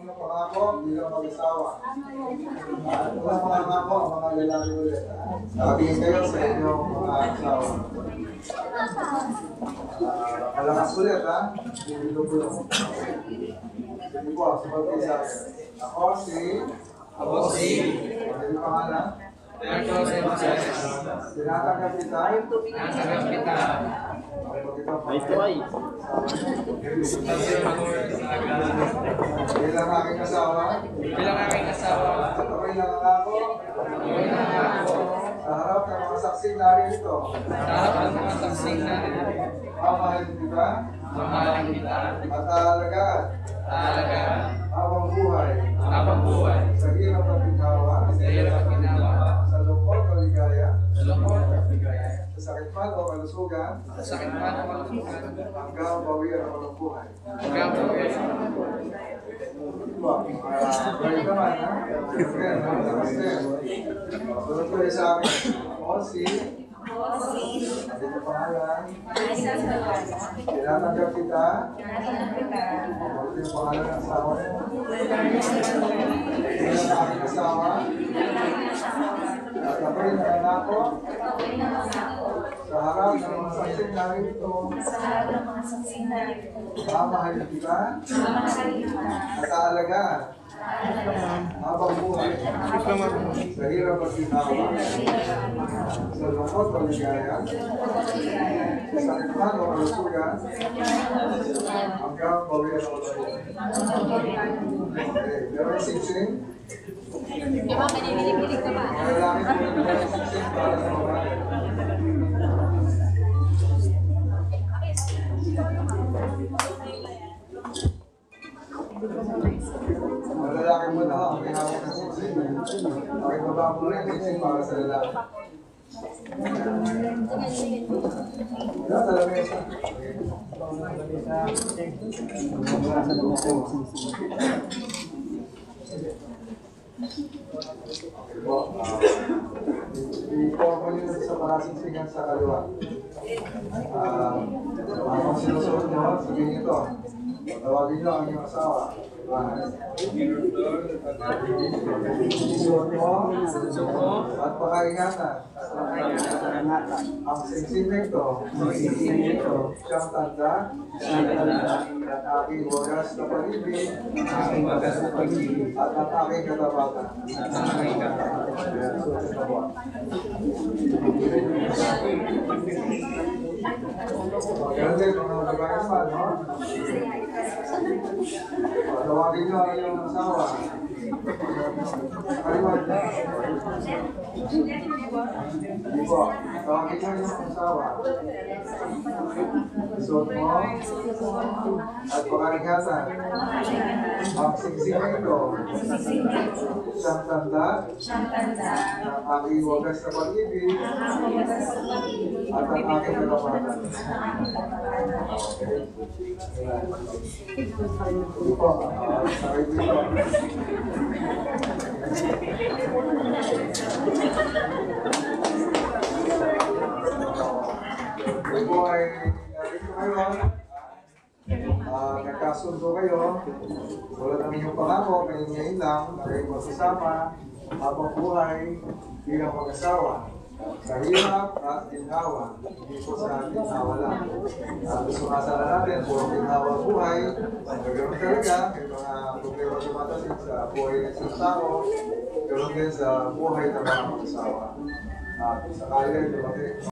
inyong pangako bilang mag-asawa. Walang mga pangako ang mga lalaki ulit. Nakatingin kayo sa inyong mga asawa. Malakas ulit ha. Bilog-bilog. Sige po, sabat kayo sa akin. Ako si ano yung pangalan? Tinatanggap kita. Ito ay. Bilang aking asawa. At ako'y nangangako. Sa harap ng mga saksing narito. Mamahalin kita. At aalagaan. Habang buhay. Sa hirap at ginawa. Sa lungkot o ligaya. Sa sakit man o kalusugan. Hanggang bawian o ng buhay. Balik naman, ha? Okay, lakas din. Sunod ko sa akin. Ako si ano yung pangalan? Tinatanggap kita. Ano yung pangalan ng asawa mo? Bilang aking asawa. At ako'y nangangako. Sa harap ng mga saksing narito. Mamahalin kita. At aalagaan. Habang buhay. Sa hirap at ginawa. Sa lungkot o ligaya. Sa sakit man o kalusugan. Hanggang bawian o buhay. Okay, meron singsing. Diba, manibilig-bilig ka ba? Mga lalaki po yung meron singsing para sa mga. Lalaki mo na ako, may hawak ng singsing. Okay, baba mo rin singsing para sa lalaki. Yan, sa lamesa. Okay po. I-form mo nyo sa parasingsingan sa kaliwa. Ang sinusunod nyo, sabihin ito. Tawagin nyo ang inyong asawa. Isuot mo at pakaingatan. Ang singsing ito, siyang tanda at aking wagas na pag-ibig at ang aking katapatan. Ganun din, mga nagbayan naman, no? Tawagin nyo ang iyong asawa. Kaliwag na. Hindi po. Tawagin nyo ang iyong asawa. Isuot mo at pakarigatan. Ang singsing ito, siyang tanda ng aking wagas na pag-ibig at ang aking katapatan. Hindi po. Sakit dito. Ito po ay narito kayo. Nagkasundo kayo. Wala namin yung pangako. Ngayon lang na kayo magsasama habang buhay bilang mag-asawa. Sa hirap at ginhawa, hindi po sa ginhawa lang. Gusto kasala natin, puro ginhawa buhay. Ganoon talaga, may mga problema dumatasin sa buhay ng isang tao. Ganoon din sa buhay ng mga mag-asawa. At sa kaya, dumating.